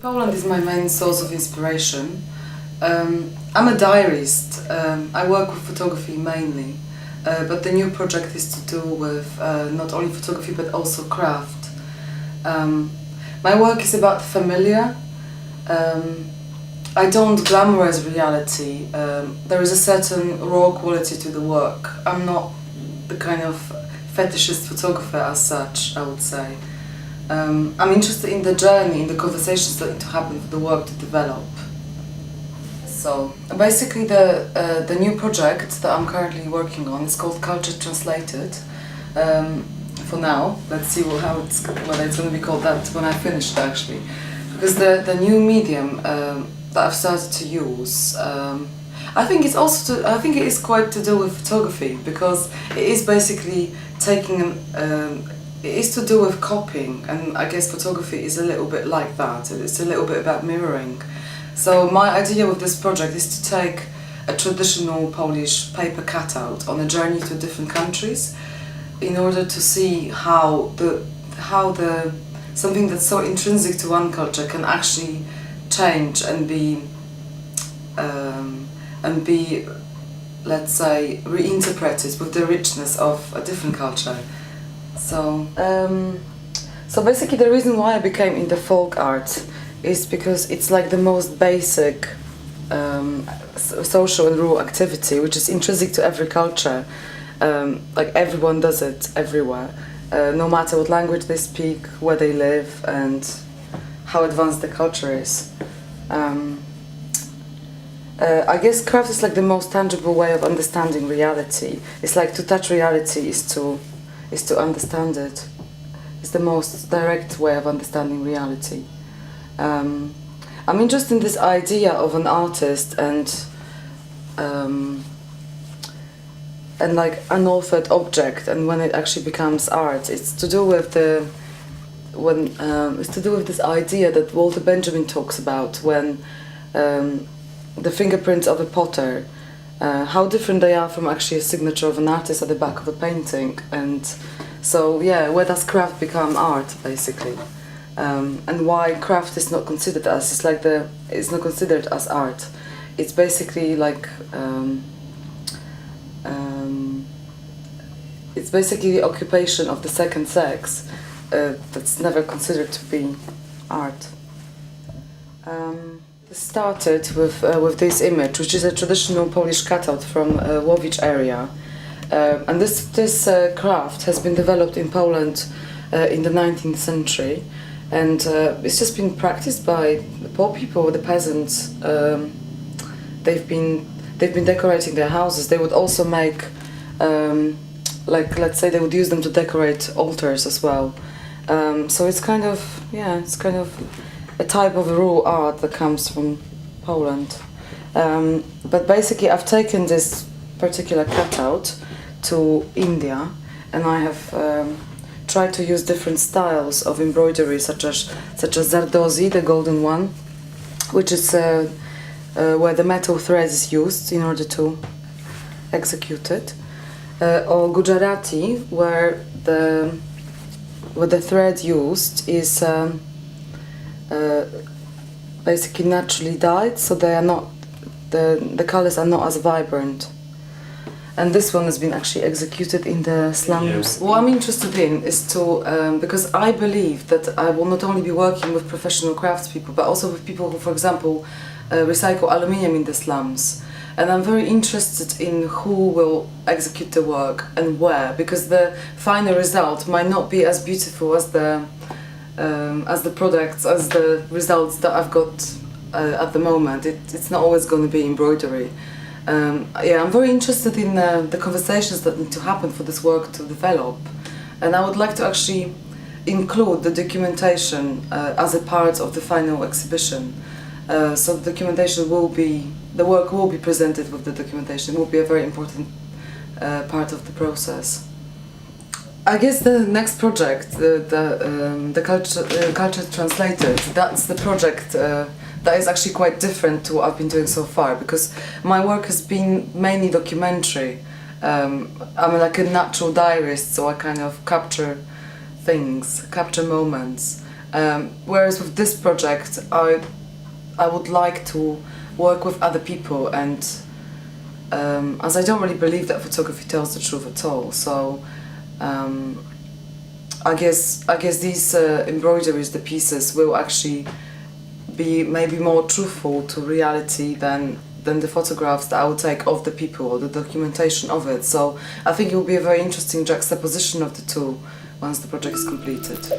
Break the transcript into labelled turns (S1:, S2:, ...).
S1: Poland is my main source of inspiration. I'm a diarist. I work with photography mainly, but the new project is to do with not only photography but also craft. My work is about familiar. I don't glamorize reality. There is a certain raw quality to the work. I'm not the kind of fetishist photographer as such, I would say. I'm interested in the journey, in the conversations that need to happen for the work to develop. So basically the new project that I'm currently working on is called Culture Translated. For now, let's see whether it's going to be called that when I finish it actually. Because the new medium that I've started to use, I think it is quite to do with photography, because it is basically taking it is to do with copying, and I guess photography is a little bit like that. It's a little bit about mirroring. So my idea with this project is to take a traditional Polish paper cutout on a journey to different countries, in order to see how something that's so intrinsic to one culture can actually change and be, let's say, reinterpreted with the richness of a different culture. So basically the reason why I became into folk art is because it's like the most basic social and rural activity, which is intrinsic to every culture. Like everyone does it everywhere, no matter what language they speak, where they live, and how advanced the culture is. I guess craft is like the most tangible way of understanding reality. It's like to touch reality is to understand it. It's the most direct way of understanding reality. I'm interested in this idea of an artist and like an authored object, and when it actually becomes art. It's to do with this idea that Walter Benjamin talks about when the fingerprints of a potter, how different they are from actually a signature of an artist at the back of a painting. And so yeah, where does craft become art basically, and why craft is not considered as it's not considered as art. It's basically like it's basically the occupation of the second sex that's never considered to be art. This started with this image, which is a traditional Polish cutout from Łowicz area, and this craft has been developed in Poland in the 19th century, and it's just been practiced by the poor people, the peasants. They've been decorating their houses. They would also make like, let's say, they would use them to decorate altars as well. So it's kind of a type of rural art that comes from Poland. But basically I've taken this particular cutout to India, and I have tried to use different styles of embroidery, such as Zardozi, the golden one, which is where the metal thread is used in order to execute it, or Gujarati, where the thread used is basically naturally dyed, so they are not the colors are not as vibrant. And this one has been actually executed in the slums. What I'm interested in is to, because I believe that I will not only be working with professional craftspeople, but also with people who, for example, recycle aluminium in the slums. And I'm very interested in who will execute the work and where, because the final result might not be as beautiful as the products, as the results that I've got at the moment. It's not always going to be embroidery. I'm very interested in the conversations that need to happen for this work to develop, and I would like to actually include the documentation as a part of the final exhibition. So the documentation the work will be presented with the documentation. It will be a very important part of the process. I guess the next project, the Culture Translated, that's the project that is actually quite different to what I've been doing so far, because my work has been mainly documentary. I'm like a natural diarist, so I kind of capture things, capture moments. Whereas with this project, I would like to work with other people, and as I don't really believe that photography tells the truth at all, so I guess these embroideries, the pieces, will actually be maybe more truthful to reality than the photographs that I will take of the people or the documentation of it. So I think it will be a very interesting juxtaposition of the two once the project is completed.